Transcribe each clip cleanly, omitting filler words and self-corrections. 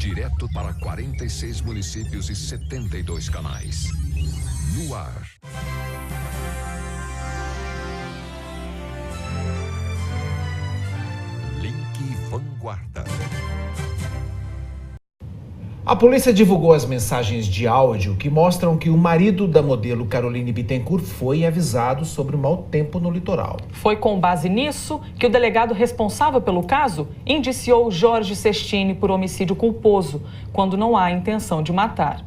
Direto para 46 municípios e 72 canais. No ar. Link Vanguarda. A polícia divulgou as mensagens de áudio que mostram que o marido da modelo Caroline Bittencourt foi avisado sobre o mau tempo no litoral. Foi com base nisso que o delegado responsável pelo caso indiciou Jorge Sestini por homicídio culposo, quando não há intenção de matar.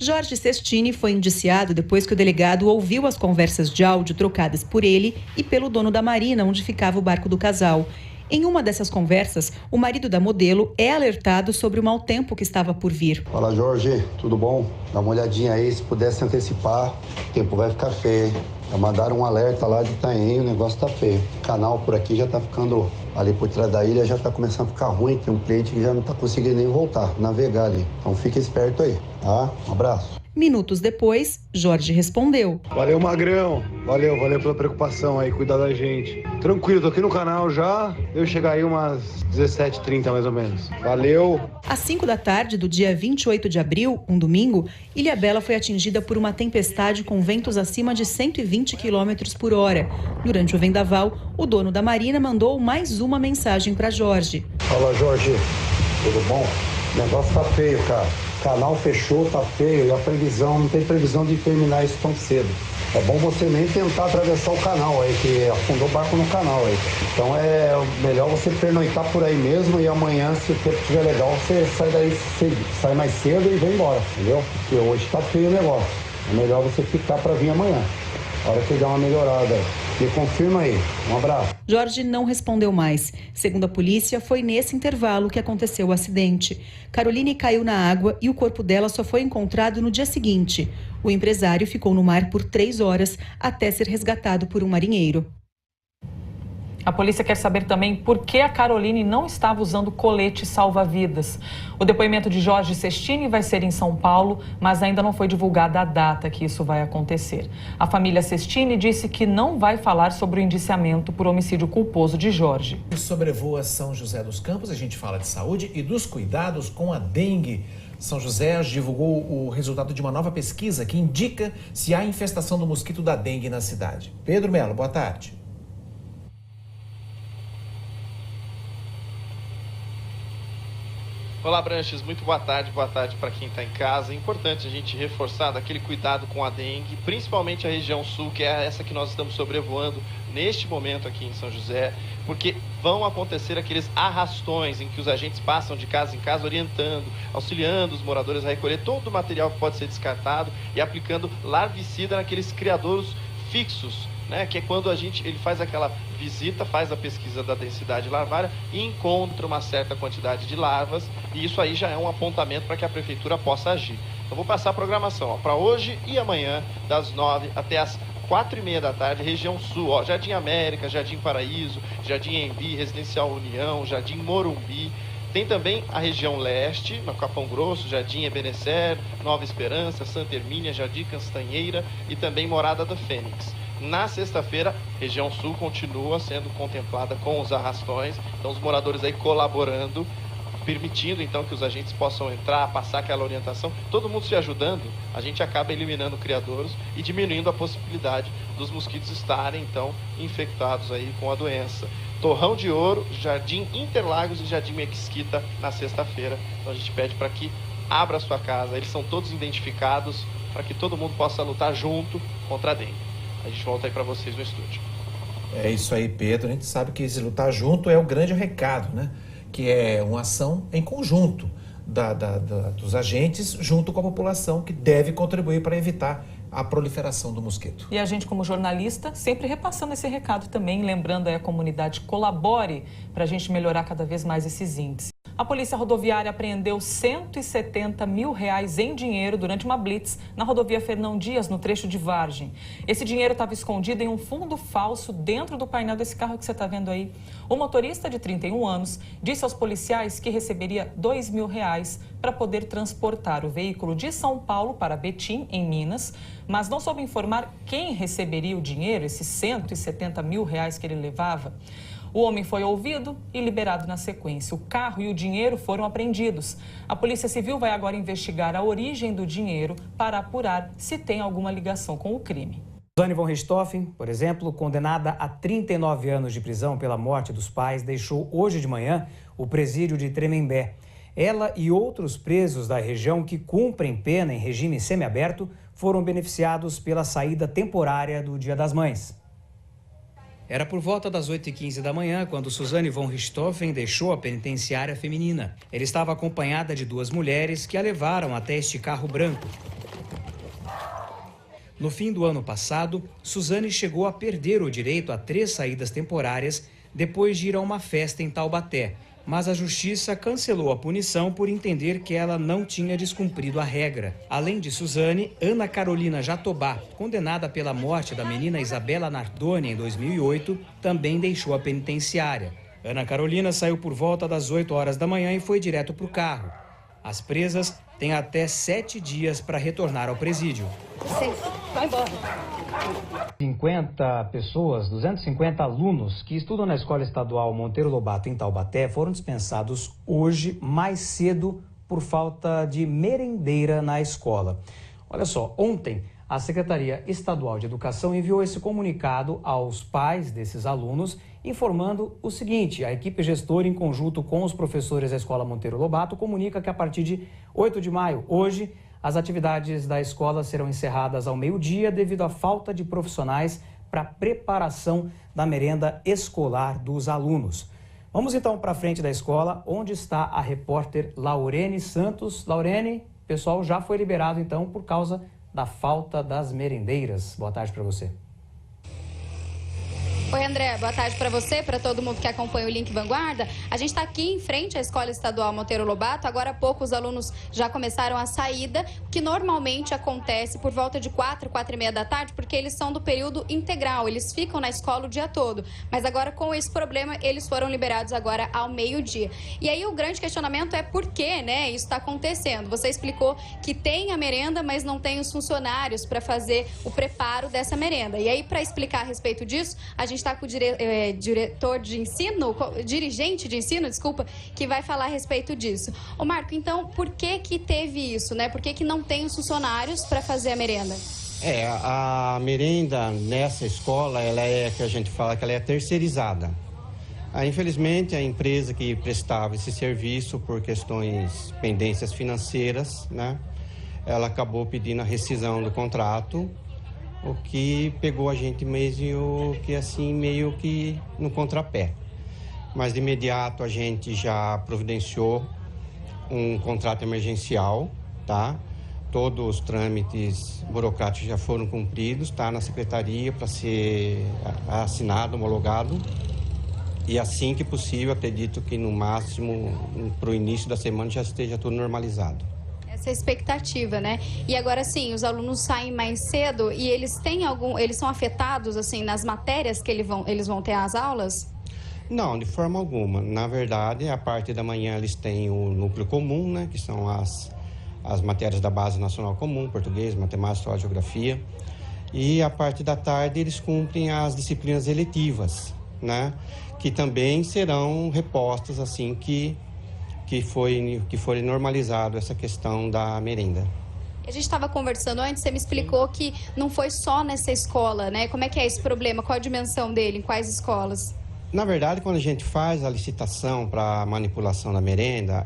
Jorge Sestini foi indiciado depois que o delegado ouviu as conversas de áudio trocadas por ele e pelo dono da marina onde ficava o barco do casal. Em uma dessas conversas, o marido da modelo é alertado sobre o mau tempo que estava por vir. Fala, Jorge, tudo bom? Dá uma olhadinha aí, se pudesse antecipar, o tempo vai ficar feio. Já mandaram um alerta lá de Itaém, o negócio tá feio. O canal por aqui já tá ficando, ali por trás da ilha, já tá começando a ficar ruim. Tem um cliente que já não tá conseguindo nem voltar, navegar ali. Então fica esperto aí, tá? Um abraço. Minutos depois, Jorge respondeu. Valeu, Magrão. Valeu pela preocupação aí, cuidar da gente. Tranquilo, tô aqui no canal já. Eu chegar aí umas 17h30 mais ou menos. Valeu. Às 5 da tarde do dia 28 de abril, um domingo, Ilhabela foi atingida por uma tempestade com ventos acima de 120 km por hora. Durante o vendaval, o dono da marina mandou mais uma mensagem para Jorge. Fala, Jorge. Tudo bom? O negócio tá feio, cara. O canal fechou, tá feio. E a previsão, não tem previsão de terminar isso tão cedo. É bom você nem tentar atravessar o canal aí, que afundou o barco no canal aí. Então é melhor você pernoitar por aí mesmo e amanhã, se o tempo estiver legal, você sai daí, sai mais cedo e vem embora, entendeu? Porque hoje tá feio o negócio. É melhor você ficar para vir amanhã. A hora que der uma melhorada. Me confirma aí. Um abraço. Jorge não respondeu mais. Segundo a polícia, foi nesse intervalo que aconteceu o acidente. Caroline caiu na água e o corpo dela só foi encontrado no dia seguinte. O empresário ficou no mar por 3 horas até ser resgatado por um marinheiro. A polícia quer saber também por que a Caroline não estava usando colete salva-vidas. O depoimento de Jorge Sestini vai ser em São Paulo, mas ainda não foi divulgada a data que isso vai acontecer. A família Sestini disse que não vai falar sobre o indiciamento por homicídio culposo de Jorge. Sobrevoa São José dos Campos, a gente fala de saúde e dos cuidados com a dengue. São José divulgou o resultado de uma nova pesquisa que indica se há infestação do mosquito da dengue na cidade. Pedro Melo, boa tarde. Olá, Branches, muito boa tarde para quem está em casa. É importante a gente reforçar daquele cuidado com a dengue, principalmente a região sul, que é essa que nós estamos sobrevoando neste momento aqui em São José, porque vão acontecer aqueles arrastões em que os agentes passam de casa em casa orientando, auxiliando os moradores a recolher todo o material que pode ser descartado e aplicando larvicida naqueles criadouros fixos, né, que é quando ele faz aquela visita, faz a pesquisa da densidade larvária e encontra uma certa quantidade de larvas, e isso aí já é um apontamento para que a prefeitura possa agir. Então vou passar a programação para hoje e amanhã, das 9 até as 4h30 da tarde, região sul, Jardim América, Jardim Paraíso, Jardim Embi, Residencial União, Jardim Morumbi. Tem também a região leste, no Capão Grosso, Jardim Ebenezer, Nova Esperança, Santa Hermínia, Jardim Castanheira e também Morada da Fênix. Na sexta-feira, região sul continua sendo contemplada com os arrastões, então os moradores aí colaborando, permitindo então que os agentes possam entrar, passar aquela orientação, todo mundo se ajudando, a gente acaba eliminando criadouros e diminuindo a possibilidade dos mosquitos estarem então infectados aí com a doença. Torrão de Ouro, Jardim Interlagos e Jardim Mesquita na sexta-feira. Então a gente pede para que abra a sua casa, eles são todos identificados para que todo mundo possa lutar junto contra a dengue. A gente volta aí para vocês no estúdio. É isso aí, Pedro. A gente sabe que esse lutar junto é o grande recado, né? Que é uma ação em conjunto dos agentes junto com a população que deve contribuir para evitar a proliferação do mosquito. E a gente, como jornalista, sempre repassando esse recado também, lembrando aí a comunidade, colabore para a gente melhorar cada vez mais esses índices. A Polícia Rodoviária apreendeu R$170 mil em dinheiro durante uma blitz na rodovia Fernão Dias, no trecho de Vargem. Esse dinheiro estava escondido em um fundo falso dentro do painel desse carro que você está vendo aí. O motorista, de 31 anos, disse aos policiais que receberia R$2 mil para poder transportar o veículo de São Paulo para Betim, em Minas, mas não soube informar quem receberia o dinheiro, esses 170 mil reais que ele levava. O homem foi ouvido e liberado na sequência. O carro e o dinheiro foram apreendidos. A Polícia Civil vai agora investigar a origem do dinheiro para apurar se tem alguma ligação com o crime. Suzane von Richthofen, por exemplo, condenada a 39 anos de prisão pela morte dos pais, deixou hoje de manhã o presídio de Tremembé. Ela e outros presos da região que cumprem pena em regime semiaberto foram beneficiados pela saída temporária do Dia das Mães. Era por volta das 8h15 da manhã quando Suzane von Richthofen deixou a penitenciária feminina. Ela estava acompanhada de 2 mulheres que a levaram até este carro branco. No fim do ano passado, Suzane chegou a perder o direito a 3 saídas temporárias depois de ir a uma festa em Taubaté. Mas a justiça cancelou a punição por entender que ela não tinha descumprido a regra. Além de Suzane, Ana Carolina Jatobá, condenada pela morte da menina Isabela Nardoni em 2008, também deixou a penitenciária. Ana Carolina saiu por volta das 8 horas da manhã e foi direto para o carro. As presas têm até 7 dias para retornar ao presídio. Vai embora. 50 pessoas, 250 alunos que estudam na Escola Estadual Monteiro Lobato em Taubaté foram dispensados hoje mais cedo por falta de merendeira na escola. Olha só, ontem a Secretaria Estadual de Educação enviou esse comunicado aos pais desses alunos, informando o seguinte: a equipe gestora, em conjunto com os professores da Escola Monteiro Lobato, comunica que a partir de 8 de maio, hoje, as atividades da escola serão encerradas ao meio-dia devido à falta de profissionais para a preparação da merenda escolar dos alunos. Vamos então para a frente da escola, onde está a repórter Laurene Santos. Laurene, o pessoal já foi liberado então por causa da falta das merendeiras. Boa tarde para você. Oi, André, boa tarde para você, para todo mundo que acompanha o Link Vanguarda. A gente está aqui em frente à Escola Estadual Monteiro Lobato. Agora há pouco os alunos já começaram a saída, que normalmente acontece por volta de 4h da tarde, porque eles são do período integral, eles ficam na escola o dia todo. Mas agora, com esse problema, eles foram liberados agora ao meio-dia. E aí o grande questionamento é por que, né, isso está acontecendo. Você explicou que tem a merenda, mas não tem os funcionários para fazer o preparo dessa merenda. E aí, para explicar a respeito disso, a gente está com o diretor de ensino, dirigente de ensino, desculpa, que vai falar a respeito disso. Ô Marco, então, por que que teve isso, né? Por que que não tem os funcionários para fazer a merenda? A merenda nessa escola, ela é, que a gente fala que ela é terceirizada. Infelizmente, a empresa que prestava esse serviço por questões, pendências financeiras, né? Ela acabou pedindo a rescisão do contrato, o que pegou a gente meio que no contrapé. Mas de imediato a gente já providenciou um contrato emergencial, tá? Todos os trâmites burocráticos já foram cumpridos, tá? Na secretaria para ser assinado, homologado. E assim que possível, acredito que no máximo para o início da semana já esteja tudo normalizado. Essa é a expectativa, né? E agora sim, os alunos saem mais cedo e eles são afetados assim nas matérias que eles vão ter as aulas? Não, de forma alguma. Na verdade, a parte da manhã eles têm o núcleo comum, né? Que são as matérias da Base Nacional Comum, português, matemática, história, geografia. E a parte da tarde eles cumprem as disciplinas eletivas, né? Que também serão repostas assim que foi normalizado essa questão da merenda. A gente estava conversando antes, você me explicou que não foi só nessa escola, né? Como é que é esse problema? Qual a dimensão dele? Em quais escolas? Na verdade, quando a gente faz a licitação para manipulação da merenda,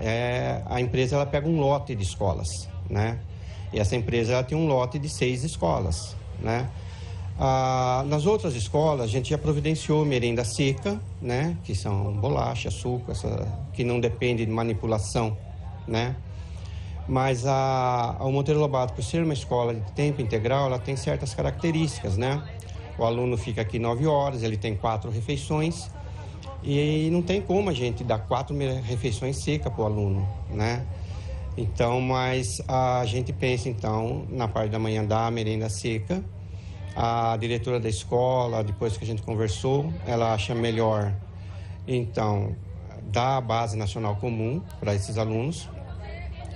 a empresa ela pega um lote de escolas, né? E essa empresa ela tem um lote de 6 escolas, né? Nas outras escolas, a gente já providenciou merenda seca, né? Que são bolacha, açúcar, que não depende de manipulação, né? Mas o Monteiro Lobato, por ser uma escola de tempo integral, ela tem certas características, né? O aluno fica aqui 9 horas, ele tem 4 refeições e não tem como a gente dar 4 refeições secas para o aluno, né? Então, mas a gente pensa, então, na parte da manhã da merenda seca. A diretora da escola, depois que a gente conversou, ela acha melhor, então, dar a Base Nacional Comum para esses alunos.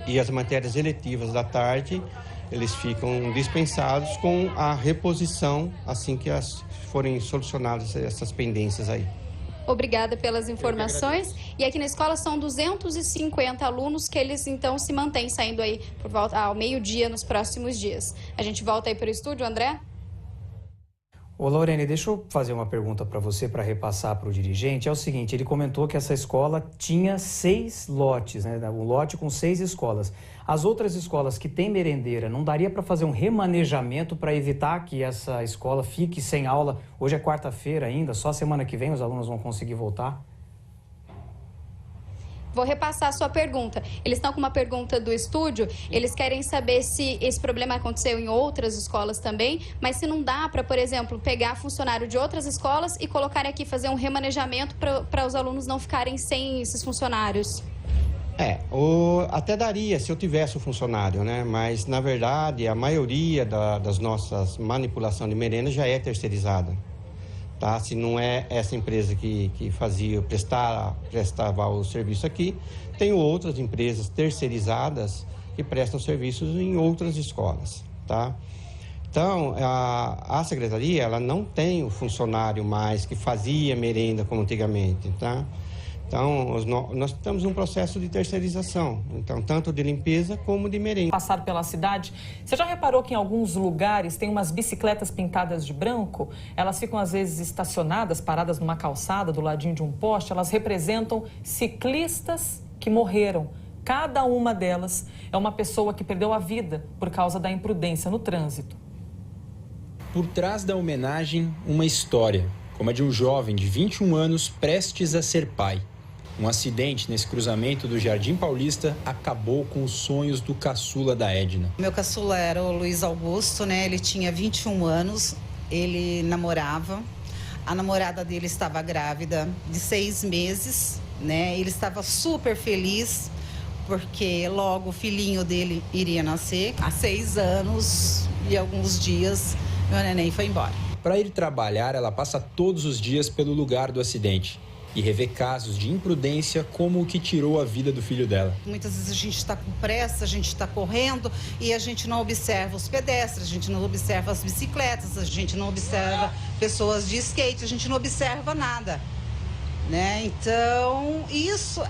e as matérias eletivas da tarde, eles ficam dispensados com a reposição assim que forem solucionadas essas pendências aí. Obrigada pelas informações. E aqui na escola são 250 alunos que eles então se mantêm saindo aí por volta ao meio-dia nos próximos dias. A gente volta aí para o estúdio, André? Ô Lorene, deixa eu fazer uma pergunta para você, para repassar para o dirigente. É o seguinte, ele comentou que essa escola tinha 6 lotes, né? Um lote com 6 escolas. As outras escolas que têm merendeira, não daria para fazer um remanejamento para evitar que essa escola fique sem aula? Hoje é quarta-feira ainda, só semana que vem os alunos vão conseguir voltar? Vou repassar a sua pergunta. Eles estão com uma pergunta do estúdio, eles querem saber se esse problema aconteceu em outras escolas também, mas se não dá para, por exemplo, pegar funcionário de outras escolas e colocar aqui, fazer um remanejamento para os alunos não ficarem sem esses funcionários. Até daria se eu tivesse o funcionário, né? Mas, na verdade, a maioria das nossas manipulação de merenda já é terceirizada. Tá? Se não é essa empresa que prestava o serviço aqui, tem outras empresas terceirizadas que prestam serviços em outras escolas, tá? Então, a secretaria, ela não tem o funcionário mais que fazia merenda como antigamente, tá? Então, nós estamos num processo de terceirização, então, tanto de limpeza como de merenda. Passado pela cidade, você já reparou que em alguns lugares tem umas bicicletas pintadas de branco? Elas ficam, às vezes, estacionadas, paradas numa calçada, do ladinho de um poste. Elas representam ciclistas que morreram. Cada uma delas é uma pessoa que perdeu a vida por causa da imprudência no trânsito. Por trás da homenagem, uma história, como a de um jovem de 21 anos prestes a ser pai. Um acidente nesse cruzamento do Jardim Paulista acabou com os sonhos do caçula da Edna. Meu caçula era o Luiz Augusto, né? Ele tinha 21 anos, ele namorava. A namorada dele estava grávida de 6 meses, né? Ele estava super feliz, porque logo o filhinho dele iria nascer. Há 6 anos e alguns dias, meu neném foi embora. Para ir trabalhar, ela passa todos os dias pelo lugar do acidente e revê casos de imprudência como o que tirou a vida do filho dela. Muitas vezes a gente está com pressa, a gente está correndo e a gente não observa os pedestres, a gente não observa as bicicletas, a gente não observa pessoas de skate, a gente não observa nada, né? Então,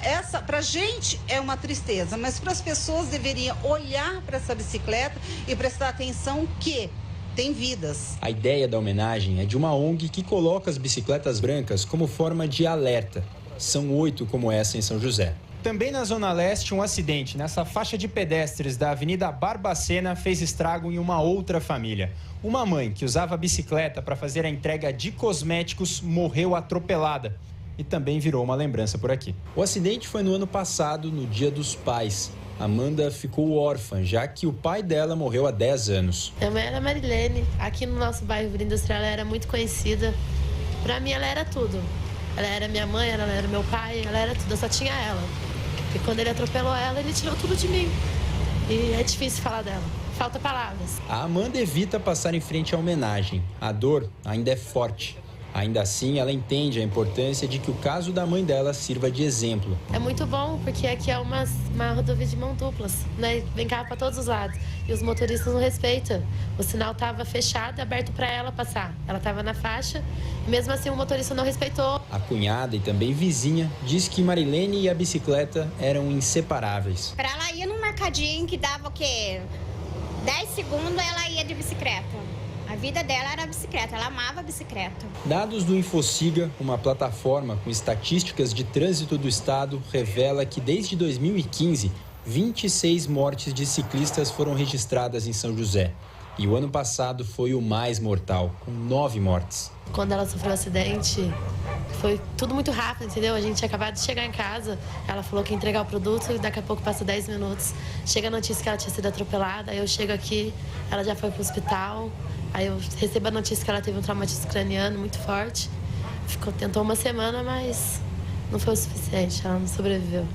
essa pra gente é uma tristeza, mas para as pessoas deveriam olhar para essa bicicleta e prestar atenção que tem vidas. A ideia da homenagem é de uma ONG que coloca as bicicletas brancas como forma de alerta. São 8 como essa em São José. Também na Zona Leste, um acidente nessa faixa de pedestres da Avenida Barbacena fez estrago em uma outra família. Uma mãe que usava a bicicleta para fazer a entrega de cosméticos morreu atropelada e também virou uma lembrança por aqui. O acidente foi no ano passado, no Dia dos Pais. Amanda ficou órfã, já que o pai dela morreu há 10 anos. Minha mãe era Marilene. Aqui no nosso bairro Vila Industrial, ela era muito conhecida. Pra mim, ela era tudo. Ela era minha mãe, ela era meu pai, ela era tudo. Eu só tinha ela. E quando ele atropelou ela, ele tirou tudo de mim. E é difícil falar dela. Falta palavras. A Amanda evita passar em frente à homenagem. A dor ainda é forte. Ainda assim, ela entende a importância de que o caso da mãe dela sirva de exemplo. É muito bom, porque aqui é uma rodovia de mão duplas, né? Vem carro para todos os lados. E os motoristas não respeitam. O sinal estava fechado e aberto para ela passar. Ela estava na faixa e mesmo assim o motorista não respeitou. A cunhada e também vizinha diz que Marilene e a bicicleta eram inseparáveis. Para ela ir num mercadinho que dava o quê? 10 segundos ela ia de bicicleta. A vida dela era a bicicleta, ela amava a bicicleta. Dados do Infociga, uma plataforma com estatísticas de trânsito do estado, revela que desde 2015, 26 mortes de ciclistas foram registradas em São José. E o ano passado foi o mais mortal, com 9 mortes. Quando ela sofreu o acidente, foi tudo muito rápido, entendeu? A gente tinha acabado de chegar em casa, ela falou que ia entregar o produto e daqui a pouco passa 10 minutos. Chega a notícia que ela tinha sido atropelada, aí eu chego aqui, ela já foi pro hospital. Aí eu recebo a notícia que ela teve um traumatismo craniano muito forte. Tentou uma semana, mas não foi o suficiente, ela não sobreviveu.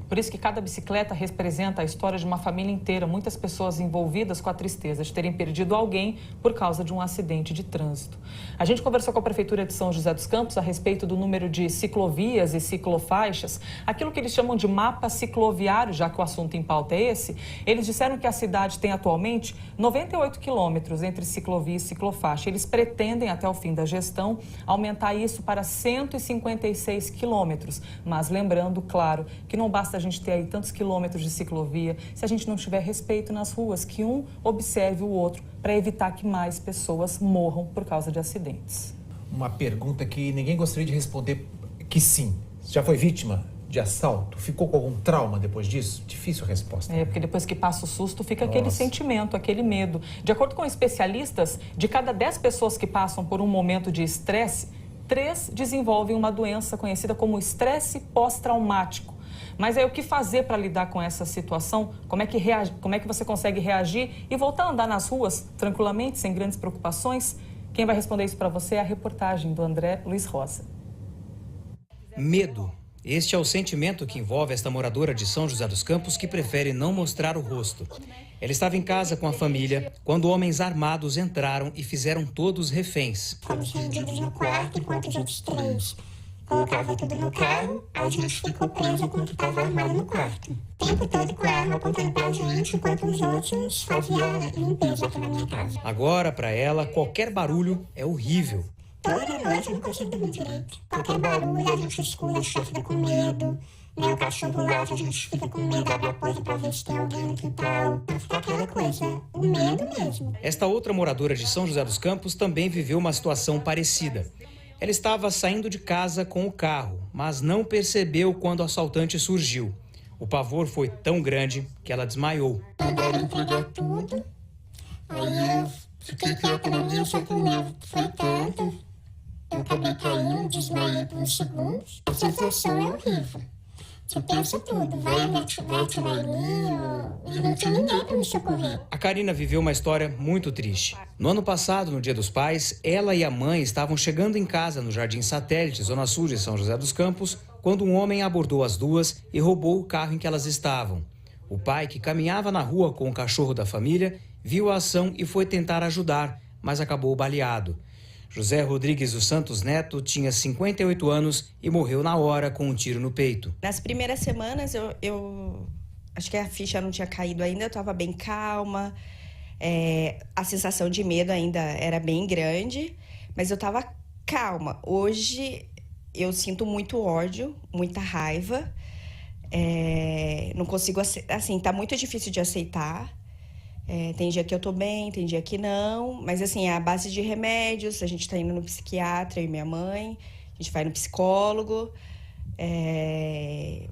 Por isso que cada bicicleta representa a história de uma família inteira, muitas pessoas envolvidas com a tristeza de terem perdido alguém por causa de um acidente de trânsito. A gente conversou com a Prefeitura de São José dos Campos a respeito do número de ciclovias e ciclofaixas, aquilo que eles chamam de mapa cicloviário, já que o assunto em pauta é esse. Eles disseram que a cidade tem atualmente 98 quilômetros entre ciclovia e ciclofaixa. Eles pretendem, até o fim da gestão, aumentar isso para 156 quilômetros. Mas lembrando, claro, que não basta a gente ter aí tantos quilômetros de ciclovia se a gente não tiver respeito nas ruas, que um observe o outro para evitar que mais pessoas morram por causa de acidentes. Uma pergunta que ninguém gostaria de responder que sim. Já foi vítima de assalto? Ficou com algum trauma depois disso? Difícil a resposta. Porque depois que passa o susto, fica aquele sentimento, aquele medo. De acordo com especialistas, de cada 10 pessoas que passam por um momento de estresse, 3 desenvolvem uma doença conhecida como estresse pós-traumático. Mas aí o que fazer para lidar com essa situação? Como é que você consegue reagir e voltar a andar nas ruas tranquilamente, sem grandes preocupações? Quem vai responder isso para você é a reportagem do André Luiz Rosa. Medo. Este é o sentimento que envolve esta moradora de São José dos Campos que prefere não mostrar o rosto. Ela estava em casa com a família quando homens armados entraram e fizeram todos reféns. Fomos rendidos no quarto enquanto os outros 3 colocavam tudo no carro, a gente ficou presa com o que estava armado no quarto. O tempo todo com a arma apontando pra gente, enquanto os outros faziam limpeza aqui na minha casa. Agora, para ela, qualquer barulho é horrível. Toda noite eu não consigo dormir direito. Qualquer barulho a gente escuta, a gente fica com medo. O cachorro late, a gente fica com medo, abre a porta pra ver se tem alguém no quintal. Fica aquela coisa, o medo mesmo. Esta outra moradora de São José dos Campos também viveu uma situação parecida. Ela estava saindo de casa com o carro, mas não percebeu quando o assaltante surgiu. O pavor foi tão grande que ela desmaiou. Mandaram entregar tudo, aí eu fiquei quieta na minha, só que o medo foi tanto. Eu acabei caindo, desmaiei por uns segundos. A sensação é horrível. Você pensa tudo, vai atirar ali, e não tinha ninguém para me socorrer. A Karina viveu uma história muito triste. No ano passado, no Dia dos Pais, ela e a mãe estavam chegando em casa no Jardim Satélite, zona sul de São José dos Campos, quando um homem abordou as duas e roubou o carro em que elas estavam. O pai, que caminhava na rua com o cachorro da família, viu a ação e foi tentar ajudar, mas acabou baleado. José Rodrigues dos Santos Neto tinha 58 anos e morreu na hora com um tiro no peito. Nas primeiras semanas, eu acho que a ficha não tinha caído ainda, eu estava bem calma. A sensação de medo ainda era bem grande, mas eu estava calma. Hoje, eu sinto muito ódio, muita raiva. Não consigo, assim, tá muito difícil de aceitar. Tem dia que eu tô bem, tem dia que não. Mas, assim, é a base de remédios. A gente tá indo no psiquiatra, eu e minha mãe. A gente vai no psicólogo.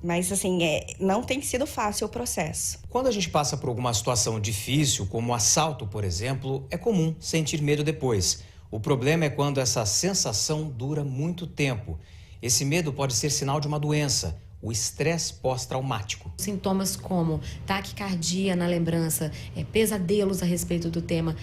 Mas, assim, não tem sido fácil o processo. Quando a gente passa por alguma situação difícil, como assalto, por exemplo, é comum sentir medo depois. O problema é quando essa sensação dura muito tempo. Esse medo pode ser sinal de uma doença, o estresse pós-traumático. Sintomas como taquicardia na lembrança, pesadelos a respeito do tema,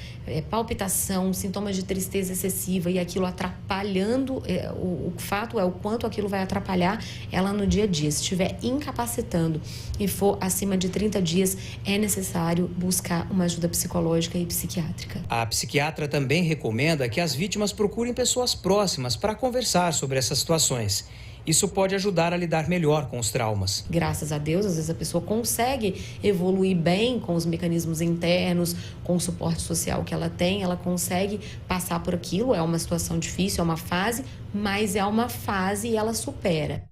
palpitação, sintomas de tristeza excessiva e aquilo atrapalhando, o fato é o quanto aquilo vai atrapalhar ela no dia a dia. Se estiver incapacitando e for acima de 30 dias, é necessário buscar uma ajuda psicológica e psiquiátrica. A psiquiatra também recomenda que as vítimas procurem pessoas próximas para conversar sobre essas situações. Isso pode ajudar a lidar melhor com os traumas. Graças a Deus, às vezes a pessoa consegue evoluir bem com os mecanismos internos, com o suporte social que ela tem, ela consegue passar por aquilo. É uma situação difícil, é uma fase, mas é uma fase e ela supera.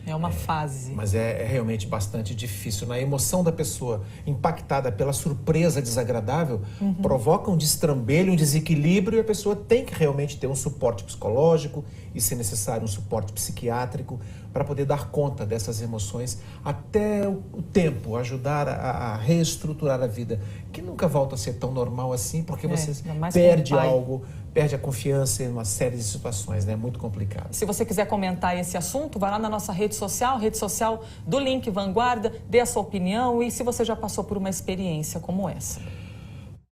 É uma fase. Mas é realmente bastante difícil. Na emoção da pessoa impactada pela surpresa desagradável, provoca um destrambelho, um desequilíbrio, e a pessoa tem que realmente ter um suporte psicológico e, se necessário, um suporte psiquiátrico para poder dar conta dessas emoções até o tempo, ajudar a reestruturar a vida, que nunca volta a ser tão normal assim, porque você perde algo, perde a confiança em uma série de situações, né? Muito complicado. Se você quiser comentar esse assunto, vai lá na nossa rede social do Link Vanguarda, dê a sua opinião e se você já passou por uma experiência como essa.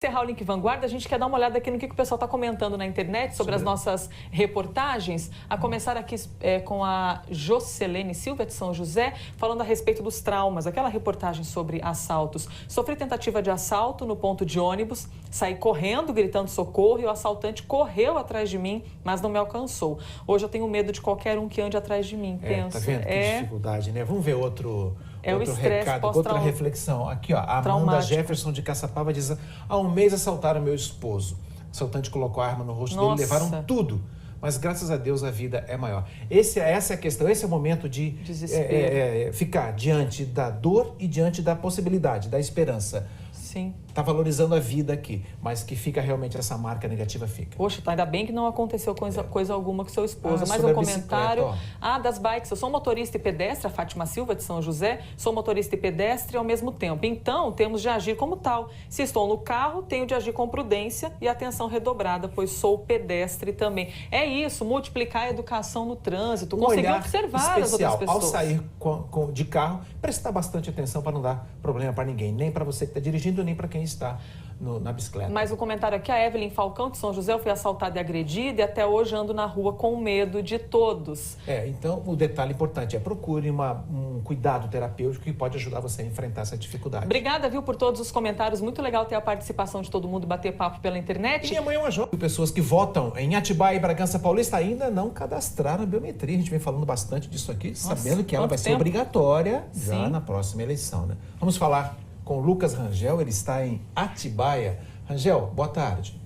Encerrar o Link Vanguarda, a gente quer dar uma olhada aqui no que o pessoal está comentando na internet sobre as nossas reportagens. A começar aqui com a Jocelene Silva, de São José, falando a respeito dos traumas. Aquela reportagem sobre assaltos. Sofri tentativa de assalto no ponto de ônibus, saí correndo, gritando socorro, e o assaltante correu atrás de mim, mas não me alcançou. Hoje eu tenho medo de qualquer um que ande atrás de mim, penso. Tá vendo que dificuldade, né? Vamos ver outro recado, outra reflexão. Aqui, ó, a Amanda Jefferson de Caçapava diz: há um mês assaltaram meu esposo. O assaltante colocou a arma no rosto dele, levaram tudo. Mas graças a Deus a vida é maior. Essa é a questão, esse é o momento de ficar diante da dor e diante da possibilidade, da esperança. Sim. Está valorizando a vida aqui, mas que fica realmente essa marca negativa fica. Poxa, ainda bem que não aconteceu coisa alguma com seu esposo. Mas um comentário das bikes. Eu sou motorista e pedestre, a Fátima Silva de São José, sou motorista e pedestre ao mesmo tempo. Então, temos de agir como tal. Se estou no carro, tenho de agir com prudência e atenção redobrada, pois sou pedestre também. É isso, multiplicar a educação no trânsito, conseguir observar as outras pessoas. Ao sair de carro, prestar bastante atenção para não dar problema para ninguém, nem para você que está dirigindo, nem para quem está na bicicleta. Mais um comentário aqui, a Evelyn Falcão de São José: eu fui assaltada e agredida e até hoje ando na rua com medo de todos. Então o detalhe importante é procure um cuidado terapêutico que pode ajudar você a enfrentar essa dificuldade. Obrigada, por todos os comentários, muito legal ter a participação de todo mundo, bater papo pela internet. E amanhã é uma jovem. Pessoas que votam em Atibaia e Bragança Paulista ainda não cadastraram a biometria. A gente vem falando bastante disso aqui, sabendo que ela vai ser obrigatória já na próxima eleição, né? Vamos falar com o Lucas Rangel, ele está em Atibaia. Rangel, boa tarde.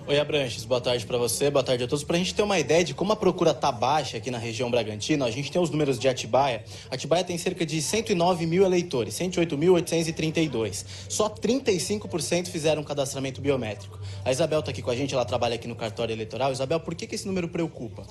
Oi, Abranches, boa tarde para você, boa tarde a todos. Para a gente ter uma ideia de como a procura está baixa aqui na região Bragantina, a gente tem os números de Atibaia. Atibaia tem cerca de 109 mil eleitores, 108.832. Só 35% fizeram um cadastramento biométrico. A Isabel está aqui com a gente, ela trabalha aqui no cartório eleitoral. Isabel, por que esse número preocupa?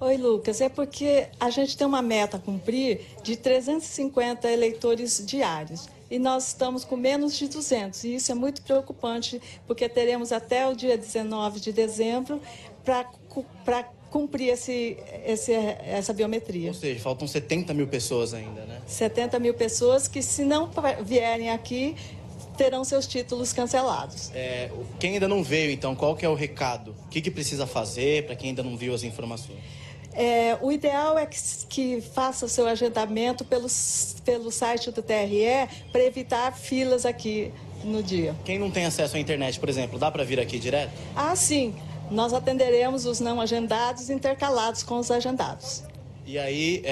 Oi, Lucas, é porque a gente tem uma meta a cumprir de 350 eleitores diários e nós estamos com menos de 200 e isso é muito preocupante porque teremos até o dia 19 de dezembro para cumprir essa biometria. Ou seja, faltam 70 mil pessoas ainda, né? 70 mil pessoas que, se não vierem aqui, terão seus títulos cancelados. Quem ainda não veio, então, qual que é o recado? O que precisa fazer para quem ainda não viu as informações? O ideal é que faça o seu agendamento pelo site do TRE para evitar filas aqui no dia. Quem não tem acesso à internet, por exemplo, dá para vir aqui direto? Ah, sim. Nós atenderemos os não agendados intercalados com os agendados. E aí,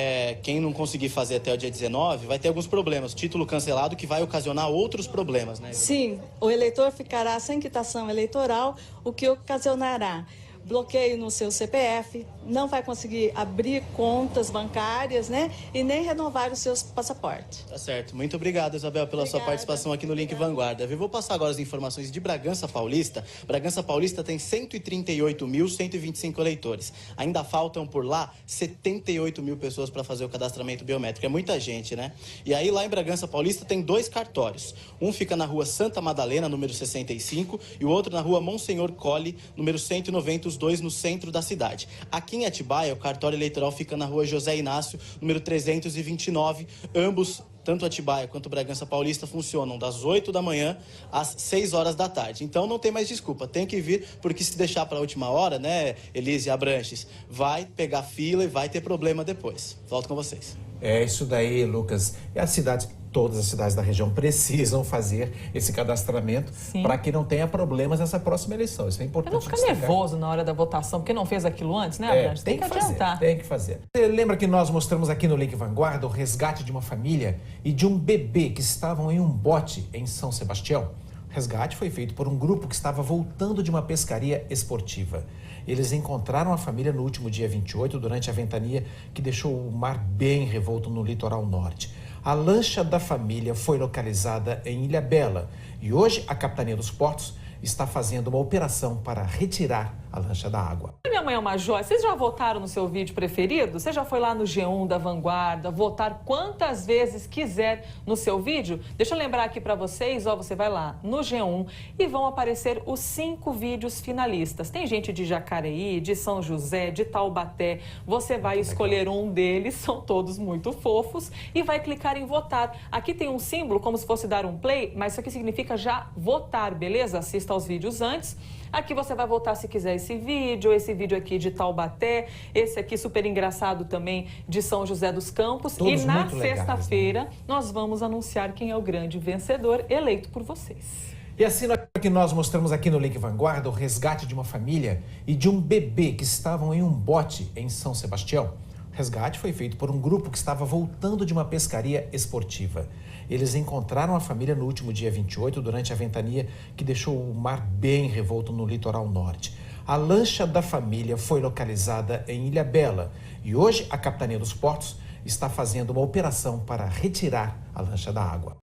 quem não conseguir fazer até o dia 19 vai ter alguns problemas. Título cancelado que vai ocasionar outros problemas, né? Sim, o eleitor ficará sem quitação eleitoral, o que ocasionará bloqueio no seu CPF, não vai conseguir abrir contas bancárias, né? E nem renovar os seus passaportes. Tá certo. Muito obrigado, Isabel, pela sua participação aqui no Link Vanguarda. Eu vou passar agora as informações de Bragança Paulista. Bragança Paulista tem 138.125 eleitores. Ainda faltam por lá 78 mil pessoas para fazer o cadastramento biométrico. É muita gente, né? E aí, lá em Bragança Paulista, tem 2 cartórios. Um fica na rua Santa Madalena, número 65, e o outro na rua Monsenhor Colli, número 190, os 2 no centro da cidade. Aqui em Atibaia, o cartório eleitoral fica na rua José Inácio, número 329. Ambos, tanto Atibaia quanto Bragança Paulista, funcionam das 8 da manhã às 6 horas da tarde. Então não tem mais desculpa, tem que vir, porque se deixar para a última hora, né, Elise Abranches, vai pegar fila e vai ter problema depois. Volto com vocês. É isso daí, Lucas. E as cidades, todas as cidades da região precisam fazer esse cadastramento para que não tenha problemas nessa próxima eleição. Isso é importante. Não ficar nervoso na hora da votação, porque não fez aquilo antes, né, Abrantes? Tem que adiantar. Tem que fazer. Você lembra que nós mostramos aqui no Link Vanguarda o resgate de uma família e de um bebê que estavam em um bote em São Sebastião? O resgate foi feito por um grupo que estava voltando de uma pescaria esportiva. Eles encontraram a família no último dia 28, durante a ventania que deixou o mar bem revolto no litoral norte. A lancha da família foi localizada em Ilhabela e hoje a Capitania dos Portos está fazendo uma operação para retirar a lancha da água. Minha mãe é uma joia. Vocês já votaram no seu vídeo preferido? Você já foi lá no G1 da Vanguarda votar quantas vezes quiser no seu vídeo? Deixa eu lembrar aqui para vocês, ó, você vai lá no G1 e vão aparecer os 5 vídeos finalistas. Tem gente de Jacareí, de São José, de Taubaté. Você vai escolher um deles, são todos muito fofos, e vai clicar em votar. Aqui tem um símbolo como se fosse dar um play, mas isso aqui significa já votar, beleza? Assista aos vídeos antes. Aqui você vai votar se quiser esse vídeo aqui de Taubaté, esse aqui super engraçado também de São José dos Campos. Todos e na muito legais, sexta-feira né? nós vamos anunciar quem é o grande vencedor eleito por vocês. E assim que nós mostramos aqui no Link Vanguarda o resgate de uma família e de um bebê que estavam em um bote em São Sebastião. O resgate foi feito por um grupo que estava voltando de uma pescaria esportiva. Eles encontraram a família no último dia 28, durante a ventania que deixou o mar bem revolto no litoral norte. A lancha da família foi localizada em Ilhabela e hoje a Capitania dos Portos está fazendo uma operação para retirar a lancha da água.